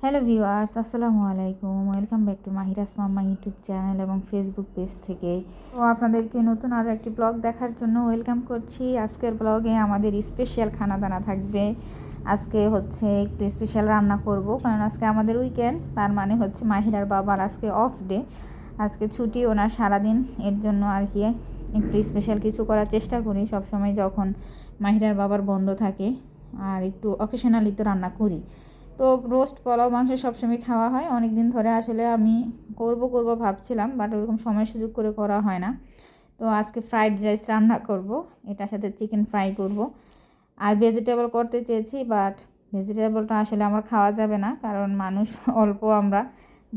Hello viewers, আসসালামু আলাইকুম। Welcome back to Mahira's mamma YouTube channel এবং ফেসবুক পেজ থেকে। তো আপনাদেরকে নতুন আরও একটি ব্লগ দেখার জন্য ওয়েলকাম করছি। আজকের ব্লগে আমাদের স্পেশাল খানা দানা থাকবে। আজকে হচ্ছে একটু স্পেশাল রান্না করব, কারণ আজকে আমাদের উইকেন্ড। তার মানে হচ্ছে মাহিরার বাবার আজকে অফ ডে, আজকে ছুটি ওনার সারাদিন। এর জন্য আর কি একটু স্পেশাল কিছু করার চেষ্টা করি সবসময় যখন মাহিরার বাবার বন্ধ থাকে। আর একটু অকেশনালি তো রান্না করি। তো রোস্ট পোলাও মাংস সবসময় খাওয়া হয়, অনেক দিন ধরে আসলে আমি করব ভাবছিলাম, বাট ওরকম সময় সুযোগ করে করা হয় না। তো আজকে ফ্রাইড রাইস রান্না করব, এটার সাথে চিকেন ফ্রাই করব। আর ভেজিটেবল করতে চেয়েছি, বাট ভেজিটেবলটা আসলে আমার খাওয়া যাবে না, কারণ মানুষ অল্প, আমরা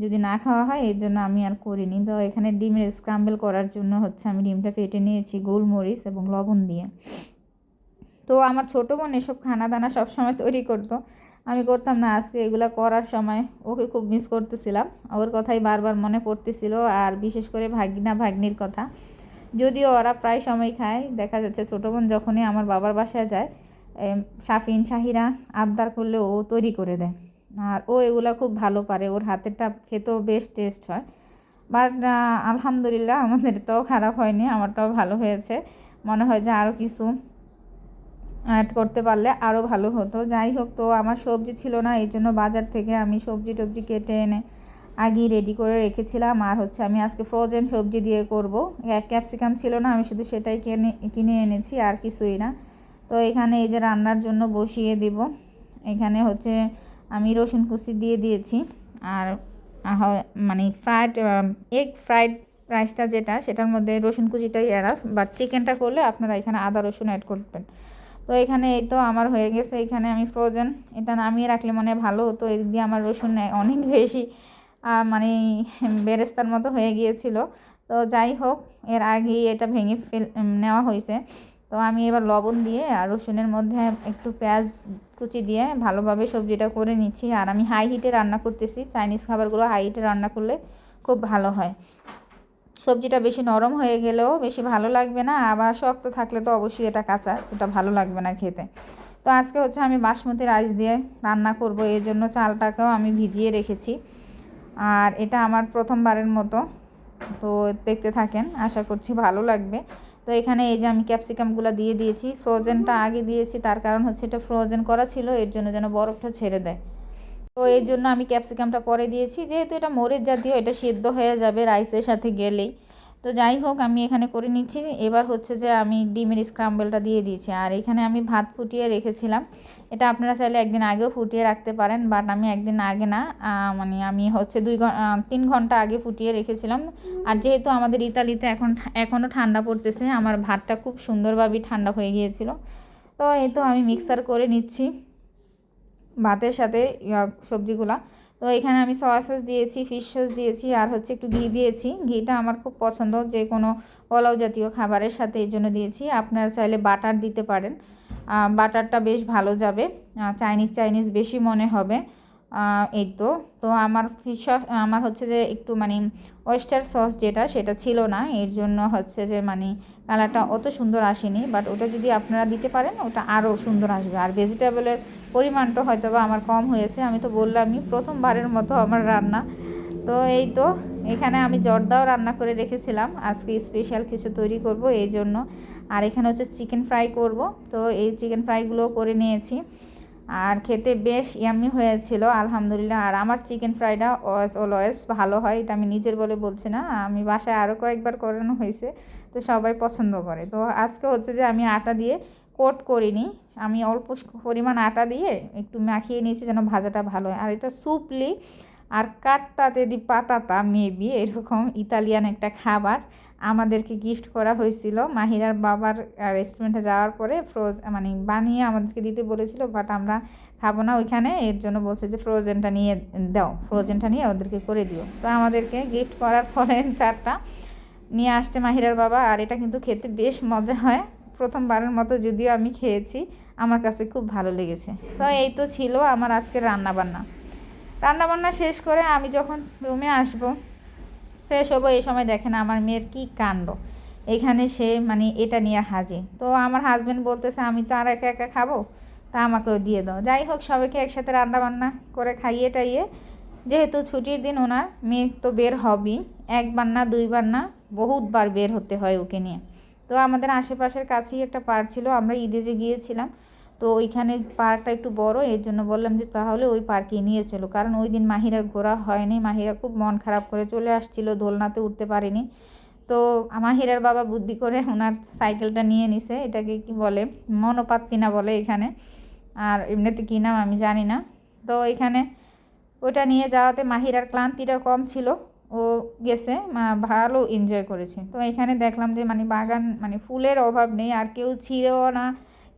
যদি না খাওয়া হয় এর জন্য আমি আর করিনি। তো এখানে ডিমের স্ক্রাম্বল করার জন্য হচ্ছে আমি ডিমটা ফেটে নিয়েছি গোলমরিচ এবং লবণ দিয়ে। তো আমার ছোটো বোন এসব খানা দানা সবসময় তৈরি করতো, আমি করতাম না। আজকে এগুলো করার সময় ওকে খুব মিস করতেছিলাম, ওর কথাই বারবার মনে পড়তেছিল, আর বিশেষ করে ভাগিনা ভাগ্নির কথা। যদিও ওরা প্রায় সময় খায়, দেখা যাচ্ছে ছোটো বোন যখনই আমার বাবার বাসায় যায়, শাফিন শাহিরা আবদার করলে ও তৈরি করে দেয়। আর ও এগুলো খুব ভালো পারে, ওর হাতেরটা খেতেও বেশ টেস্ট হয়। বাট আলহামদুলিল্লাহ আমাদেরটাও খারাপ হয়নি, আমারটাও ভালো হয়েছে। মনে হয় যে আরও কিছু অ্যাড করতে পারলে আরও ভালো হতো। যাই হোক, তো আমার সবজি ছিল না, এই জন্য বাজার থেকে আমি সবজি টবজি কেটে এনে আগেই রেডি করে রেখেছিলাম। আর হচ্ছে আমি আজকে ফ্রোজেন সবজি দিয়ে করব। ক্যাপসিকাম ছিল না, আমি শুধু সেটাই কিনে এনেছি, আর কিছুই না। তো এখানে এই যে রান্নার জন্য বসিয়ে দিব। এখানে হচ্ছে আমি রসুন কুচি দিয়ে দিয়েছি। আর মানে ফ্রাইড রাইসটা যেটা, সেটার মধ্যে রসুন কুচিটাই এরাস, বাট চিকেনটা করলে আপনারা এখানে আদা রসুন অ্যাড করবেন। তো এখানে এই তো আমার হয়ে গেছে। এখানে আমি ফ্রোজেন এটা নামিয়ে রাখলে মানে ভালো হতো, এদিক দিয়ে আমার রসুন অনেক বেশি মানে বেরেস্তার মতো হয়ে গিয়েছিল। তো যাই হোক, এর আগেই এটা ভেঙে নেওয়া হয়েছে। তো আমি এবার লবণ দিয়ে আর রসুনের মধ্যে একটু পেঁয়াজ কুচি দিয়ে ভালোভাবে সবজিটা করে নিচ্ছি। আর আমি হাই হিটে রান্না করতেছি, চাইনিজ খাবারগুলো হাই হিটে রান্না করলে খুব ভালো হয়। সবজিটা বেশি নরম হয়ে গেলেও বেশি ভালো লাগবে না, আবার শক্ত থাকলে তো অবশ্যই এটা কাঁচা, এটা ভালো লাগবে না খেতে। তো আজকে হচ্ছে আমি বাসমতি রাইস দিয়ে রান্না করব, এই জন্য চালটাকেও আমি ভিজিয়ে রেখেছি। আর এটা আমার প্রথমবারের মতো, তো দেখতে থাকেন, আশা করছি ভালো লাগবে। তো এখানে এই যে আমি ক্যাপসিকামগুলো দিয়ে দিয়েছি, ফ্রোজেনটা আগে দিয়েছি, তার কারণ হচ্ছে এটা ফ্রোজেন করা ছিল, এর জন্য যেন বরফটা ছেড়ে দেয়। তো এই জন্য আমি ক্যাপসিকামটা পরে দিয়েছি, যেহেতু এটা মরিচ জাতীয়, এটা সিদ্ধ হয়ে যাবে রাইসের সাথে গেলেই। তো যাই হোক, আমি এখানে করে নিচ্ছি। এবার হচ্ছে যে আমি ডিমের স্ক্রাম্বলটা দিয়ে দিয়েছি। আর এখানে আমি ভাত ফুটিয়ে রেখেছিলাম, এটা আপনারা চাইলে একদিন আগেও ফুটিয়ে রাখতে পারেন, বাট আমি একদিন আগে না, মানে আমি হচ্ছে 3 ঘন্টা আগে ফুটিয়ে রেখেছিলাম। আর যেহেতু আমাদের ইতালিতে এখনও ঠান্ডা পড়তেছে, আমার ভাতটা খুব সুন্দরভাবেই ঠান্ডা হয়ে গিয়েছিল। তো এই তো আমি মিক্সার করে নিচ্ছি ভাতের সাথে সবজিগুলা। তো এখানে আমি সয়া সস দিয়েছি, ফিশ সস দিয়েছি, আর হচ্ছে একটু ঘি দিয়েছি। ঘিটা আমার খুব পছন্দ যে কোনো পোলাও জাতীয় খাবারের সাথে, এই জন্য দিয়েছি। আপনারা চাইলে বাটার দিতে পারেন, বাটারটা বেশ ভালো যাবে, চাইনিজ বেশি মনে হবে। এই তো। তো আমার ফিশ সস, আমার হচ্ছে যে একটু মানে ওয়েস্টার সস যেটা, সেটা ছিল না, এর জন্য হচ্ছে যে মানে কালারটা অত সুন্দর আসেনি। বাট ওটা যদি আপনারা দিতে পারেন, ওটা আরও সুন্দর আসবে। আর ভেজিটেবলের পরিমাণটা হয়তো বা আমার কম হয়েছে, আমি তো বললামই প্রথমবারের মতো আমার রান্না। তো এই তো, এখানে আমি জর্দাও রান্না করে রেখেছিলাম, আজকে স্পেশাল কিছু তৈরি করব এই জন্য। আর এখানে হচ্ছে চিকেন ফ্রাই করব, তো এই চিকেন ফ্রাইগুলোও করে নিয়েছি। আর খেতে বেশ ইয়াম্মি হয়েছিল আলহামদুলিল্লাহ। আর আমার চিকেন ফ্রাইটা অলওয়েজ ভালো হয়, এটা আমি নিজের বলে বলছি না, আমি বাসায় আরও কয়েকবার করানো হয়েছে, তো সবাই পছন্দ করে। তো আজকে হচ্ছে যে আমি আটা দিয়ে কোট করিনি, আমি অল্প পরিমাণ আটা দিয়ে একটু মাখিয়ে নিয়েছি যেন ভাজাটা ভালো হয়। আর এটা সুপলি আর কাট্টাতে দি পাতাতা মেবি এরকম ইতালিয়ান একটা খাবার, আমাদেরকে গিফট করা হয়েছিল মাহিরার বাবার রেস্টুরেন্টে যাওয়ার পরে। মানে বানিয়ে আমাদেরকে দিতে বলেছিল, বাট আমরা খাবো না ওইখানে, এর জন্য বলছে যে ফ্রোজেনটা নিয়ে দাও, ফ্রোজেনটা নিয়ে ওদেরকে করে দিও। তো আমাদেরকে গিফট করার পরে 4টা নিয়ে আসছে মাহিরার বাবা। আর এটা কিন্তু খেতে বেশ মজা হয়, প্রথমবারের মতো যদিও আমি খেয়েছি, আমার কাছে খুব ভালো লেগেছে। তো এই তো ছিল আমার আজকের রান্নাবান্না শেষ করে আমি যখন রুমে আসবো, ফ্রেশ হবো, এই সময় দেখেন আমার মেয়ের কী কাণ্ড, এখানে সে মানে এটা নিয়ে হাজির। তো আমার হাজব্যান্ড বলতেছে আমি তো আর একা একা খাবো, তা আমাকেও দিয়ে দাও। যাই হোক, সবাইকে একসাথে রান্না বান্না করে খাইয়ে টাইয়ে, যেহেতু ছুটির দিন ওনার মেয়ে তো বের হবেই, একবার না দুইবার না বহুতবার বের হতে হয় ওকে নিয়ে। তো আমাদের আশেপাশের কাছেই একটা পার্ক ছিল, আমরা ঈদে যে গিয়েছিলাম, তো ওইখানে পার্কটা একটু বড়, এর জন্য বললাম যে তাহলে ওই পার্কে নিয়ে চলো, কারণ ওই দিন মাহিরার ঘোরা হয়নি, মাহিরা খুব মন খারাপ করে চলে আসছিল, দোলনাতে উঠতে পারিনি। তো মাহিরার বাবা বুদ্ধি করে ওনার সাইকেলটা নিয়ে নিছে, এটাকে কি বলে, মনোপাত্তিনা বলে এখানে, আর এমনিতে কী নাম আমি জানি না। তো এখানে ওটা নিয়ে যাওয়াতে মাহিরার ক্লান্তিটা কম ছিল, ও গেছে ভালো এনজয় করেছে। তো এখানে দেখলাম যে মানে বাগান, মানে ফুলের অভাব নেই, আর কেউ ছিঁড়েও না,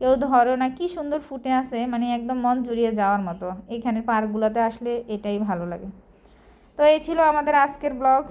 কেউ ধরো না, কি সুন্দর ফুটে আছে, মানে একদম মন জুড়িয়ে যাওয়ার মতো। এখানে পার্কগুলোতে আসলে এটাই ভালো লাগে। তো এই ছিল আমাদের আজকের ব্লগ।